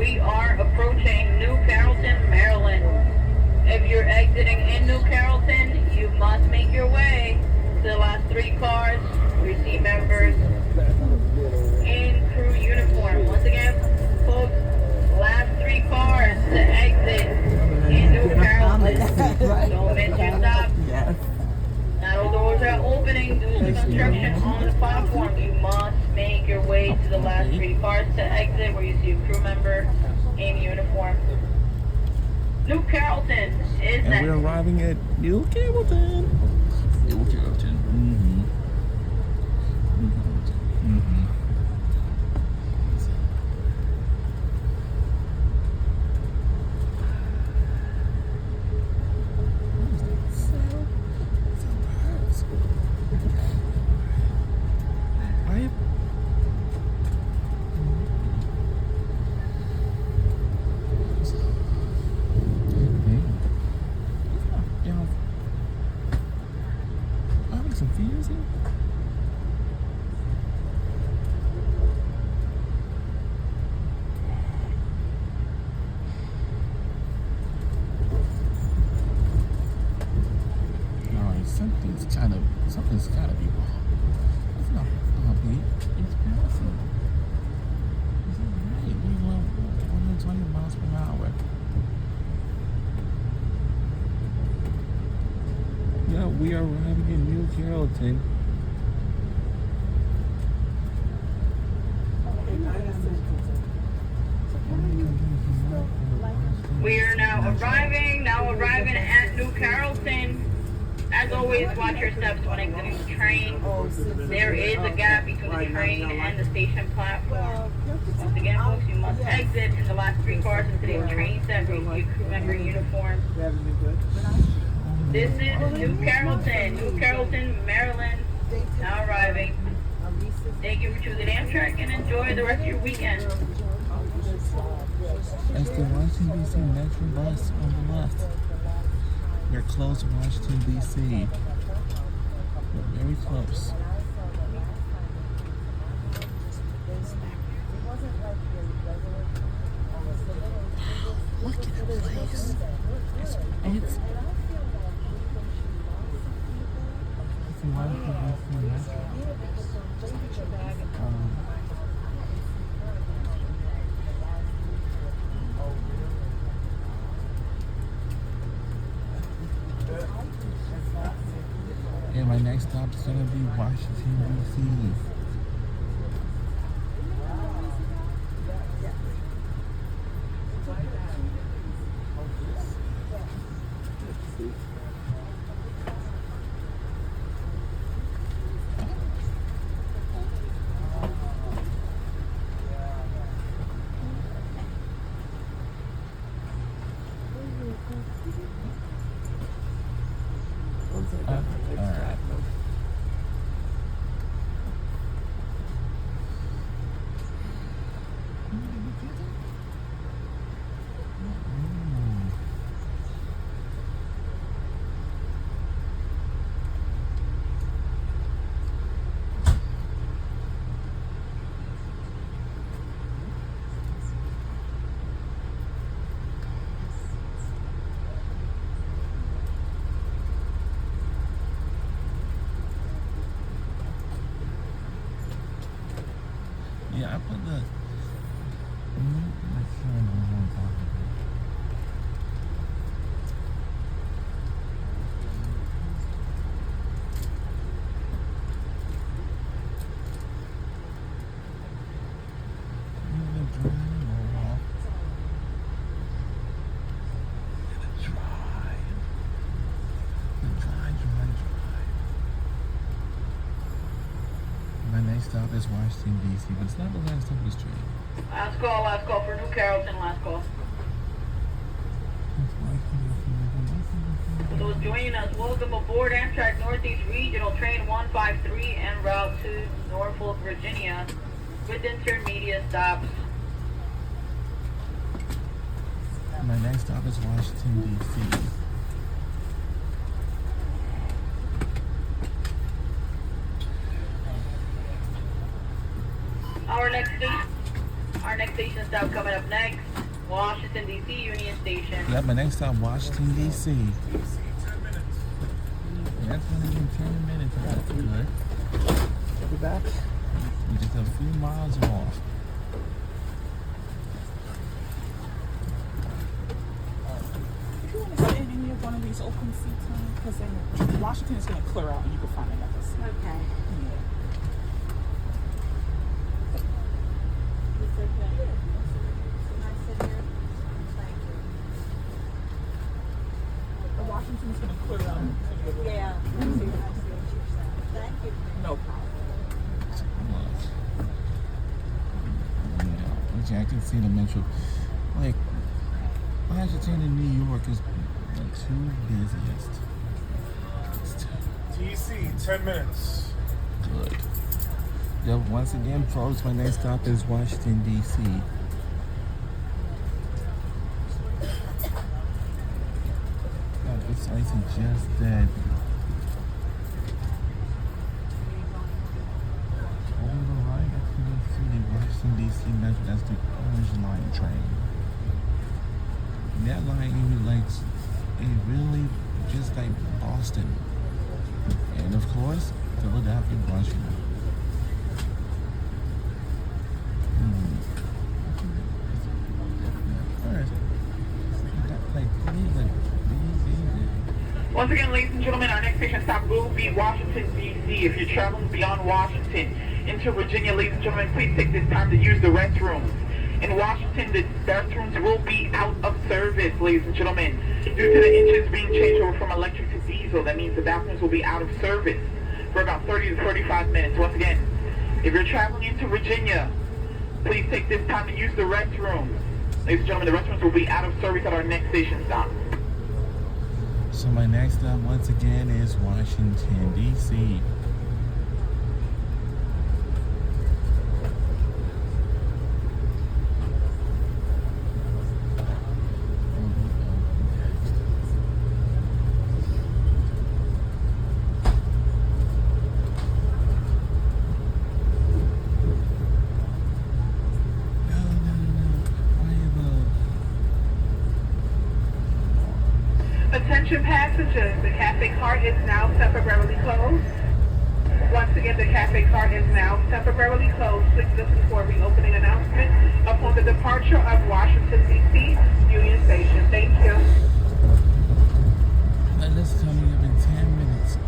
We are approaching New Carrollton, Maryland. If you're exiting in New Carrollton, you must make your way to the last three cars. We see members in crew uniform. Once again, folks, last three cars to exit in New Carrollton. Don't miss your stop. Yes. Now the doors are opening due to construction on the platform. You must make your way to the last three cars to exit where you see a crew member in uniform. New Carrollton is And next. we're arriving at New Carrollton. New Carrollton. Something's gotta be wrong. It's not beat. It's passing. It's alright. We're going 120 miles per hour. Yeah, we are arriving in New Carrollton. We are now arriving at New Carrollton. As always, watch your steps when exiting the train. There is a gap between the train and the station platform. Once again, folks, you must exit in the last three cars in today's train set where you see a crew member uniform. This is New Carrollton, Maryland, now arriving. Thank you for choosing Amtrak and enjoy the rest of your weekend. That's the Washington DC Metro bus on the left. We're close to Washington, D.C. We're very close. Look at the place. It's Washington, D.C. Metro. And my next stop is going to be Washington, D.C. Alright. Yeah, I put the. My next stop is Washington, D.C., but it's not the last stop of this train. Last call for New Carrollton, last call. For those joining us, welcome aboard Amtrak Northeast Regional Train 153 en route to Norfolk, Virginia, with intermediate stops. My next stop is Washington, D.C. Our next station stop coming up next Washington, D.C., Union Station. Yep, my next stop, Washington, D.C. That's only in 10 minutes. That's good. Be back. We're just a few miles off. If you want to sit in any of one of these open seats, because then Washington is going to clear out and you can find another seat. Okay. Yeah. It's okay. Can I sit here? Thank you. The Washington is going to clear out. Yeah. I see what you're saying. Thank you. No problem. I can see the metro. Like, Washington and New York is the two busiest. DC, 10 minutes. Good. Yep, once again, folks, my next stop is Washington, D.C. This I suggest that over the right, I can see the Washington, D.C. metro. That's the Orange Line train. And that line really just like Boston. And of course, Philadelphia, Washington. Once again, ladies and gentlemen, our next station stop will be Washington, D.C. If you're traveling beyond Washington into Virginia, ladies and gentlemen, please take this time to use the restrooms. In Washington, the restrooms will be out of service, ladies and gentlemen. Due to the engines being changed over from electric to diesel, that means the bathrooms will be out of service for about 30 to 35 minutes. Once again, if you're traveling into Virginia, please take this time to use the restrooms. Ladies and gentlemen, the restrooms will be out of service at our next station stop. So my next stop once again is Washington, D.C. Attention passengers, the cafe cart is now temporarily closed. Once again, the cafe cart is now temporarily closed. Please listen for a reopening announcement upon the departure of Washington, D.C. Union Station. Thank you. And this is coming up in 10 minutes.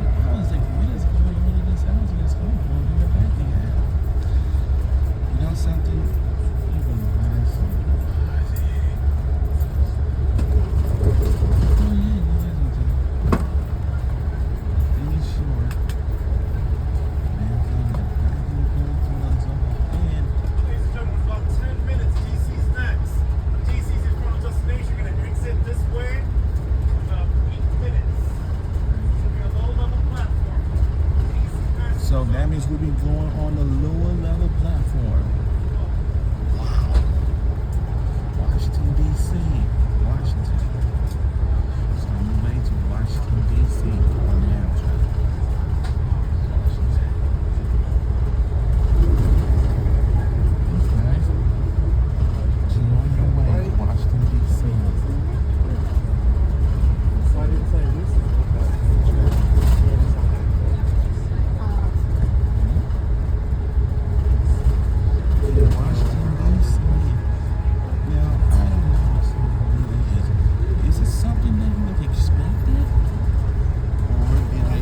I was like, what is going on in this house? And it's going on in the back again. You know something? Even worse. Oh yeah, be sure. Man, Ladies and gentlemen, about 10 minutes, DC's next. DC's in front of destination, you're gonna exit this way. About 8 minutes. It's gonna be a low-level platform. DC next. so that means we'll be going on the lower level platform. Wow. Washington, D.C. Washington. So on the way to Washington, D.C. on the Amtrak. Washington. Okay. So you're on your way to Washington, D.C. So I didn't say this. Washington, D.C. Now, I don't know what it is. Is it something that you have expected? Or did I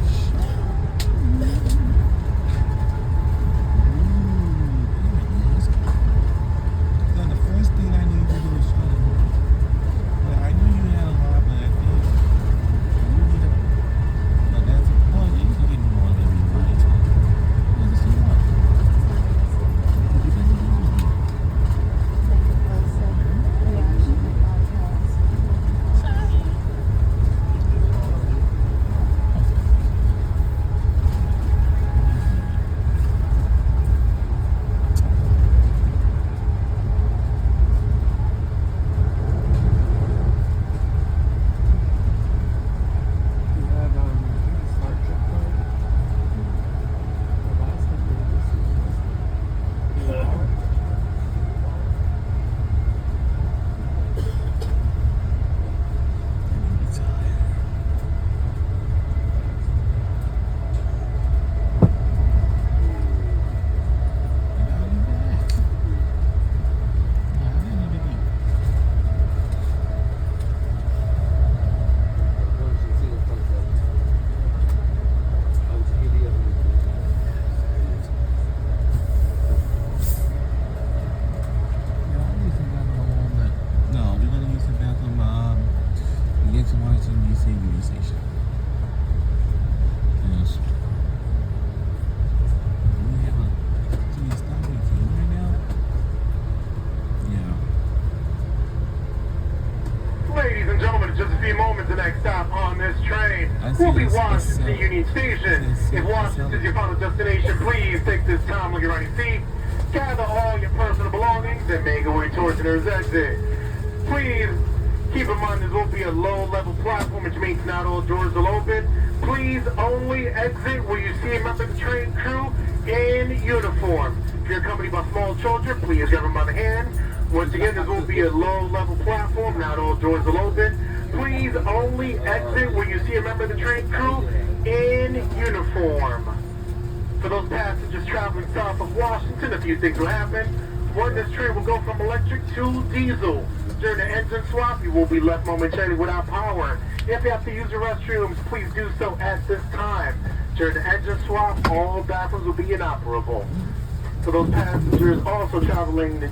We'll be it's Washington Union Station. If Washington is your final destination, please take this time on your running seat. Gather all your personal belongings and make your way towards the nearest exit. Please keep in mind there will be a low-level platform, which means not all doors will open. Please only exit where you see a member of the train crew in uniform. If you're accompanied by small children, please grab them by the hand. Once again, there will be a low-level platform. Not all doors will open. Please only exit where you see a member of the train crew in uniform. For those passengers traveling south of Washington, a few things will happen. One, this train will go from electric to diesel. During the engine swap, you will be left momentarily without power. If you have to use the restrooms, please do so at this time. During the engine swap, all bathrooms will be inoperable. For those passengers also traveling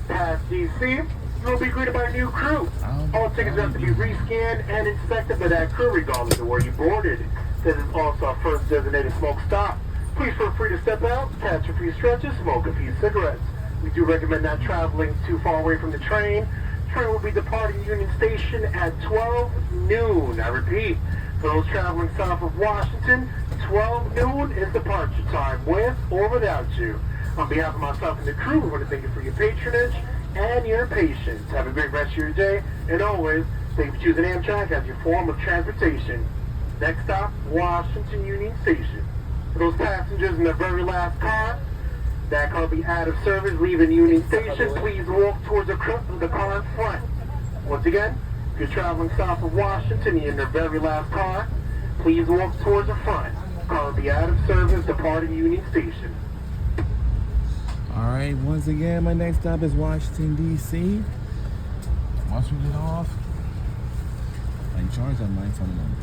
past DC, you'll be greeted by a new crew. All tickets have to be rescanned and inspected by that crew regardless of where you boarded. This is also our first designated smoke stop. Please feel free to step out, catch a few stretches, smoke a few cigarettes. We do recommend not traveling too far away from the train. Train will be departing Union Station at 12 noon. I repeat, for those traveling south of Washington, 12 noon is departure time, with or without you. On behalf of myself and the crew, we want to thank you for your patronage and your patience. Have a great rest of your day, and always, thank you for choosing Amtrak as your form of transportation. Next stop, Washington Union Station. For those passengers in the very last car, that car will be out of service, leaving Union Station. Please walk towards the car in front. Once again, if you're traveling south of Washington, you're in the very last car, please walk towards the front. Car will be out of service, departing Union Station. Alright, once again, my next stop is Washington, D.C. Once we get off, I charge that lights on them.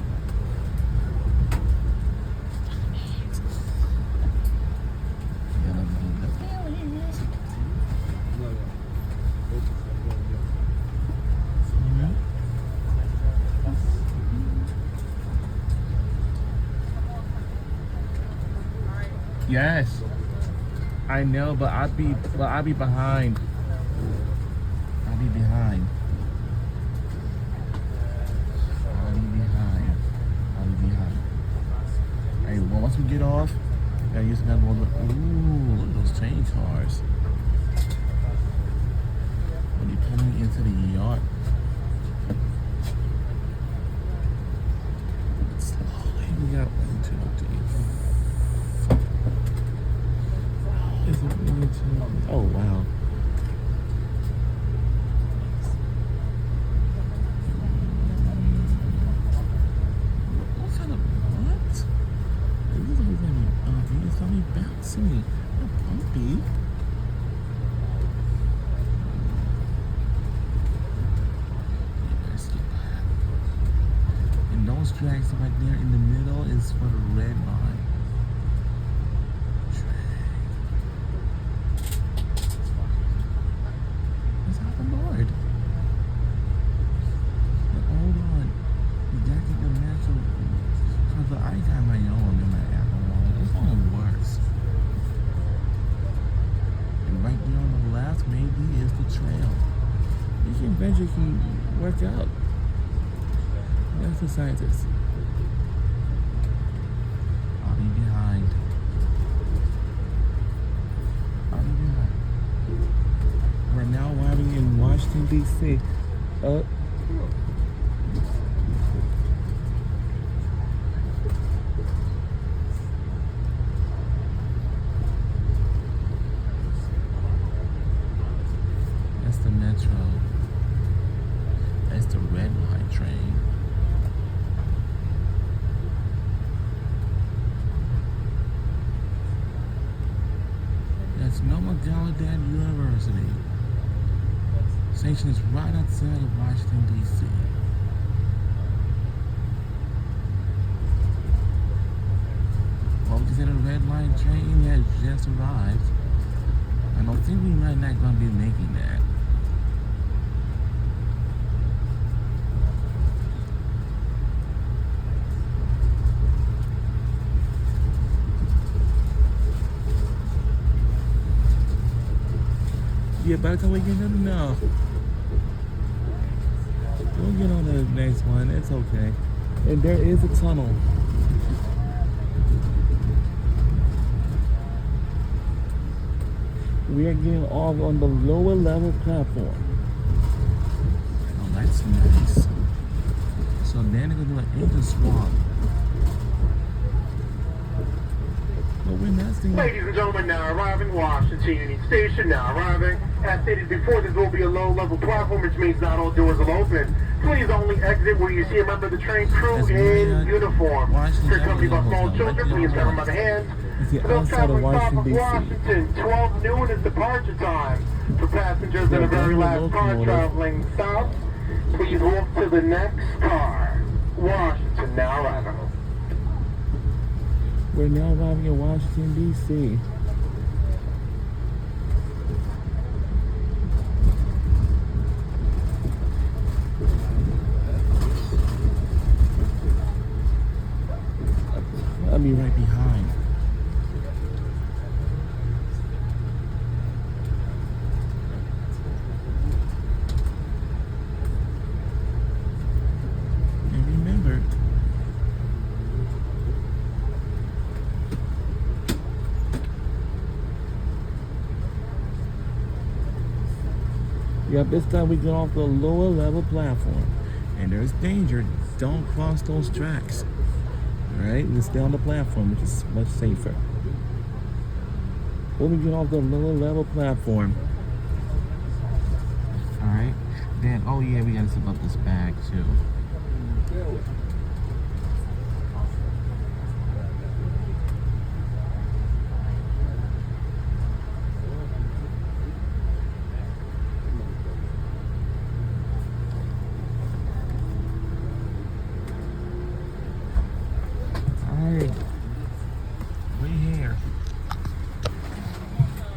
Yes, I know, but I'll be behind. I'll be behind. I'll be behind. Hey, well, once we get off, gotta use another one. Ooh, look at those train cars. When you pull me into the yard. Slowly, we got 1, 2, 3. Oh wow. What kind of what? This is always gonna be bumpy. It's gonna be bouncy. Not bumpy. Let's get that. And those tracks right there in the middle is for the red line. You can work out. Exercises. I'll be behind. We're now arriving in Washington, D.C. That's the metro. That's the red line train. That's Noma Gallaudet University. Station is right outside of Washington, D.C. Well, we said a red line train has just arrived. I don't think we might not going to be making that. Yeah, by the time we get in, no. We'll get on the next one. It's okay. And there is a tunnel. We are getting off on the lower level platform. Oh, that's nice. So then they're gonna do an engine swap. But we're not seeing. Ladies and gentlemen, now arriving Washington Union Station, now arriving. As stated before, this will be a low-level platform, which means not all doors will open. Please only exit where you see a member of the train crew in uniform. If you're accompanied by small children, please grab them by the hand. It's the For those outside of traveling south Washington, of D.C. Washington, 12 noon is departure time. For passengers that are very last car traveling south, please walk to the next car. Washington now arriving. We're now arriving in Washington, D.C. I'll be right behind. And remember, yep, this time we get off the lower level platform. And there's danger. Don't cross those tracks. Alright, we stay on the platform, which is much safer. When we get off the lower level platform. Alright, then, oh yeah, we gotta zip up this bag too. Alright.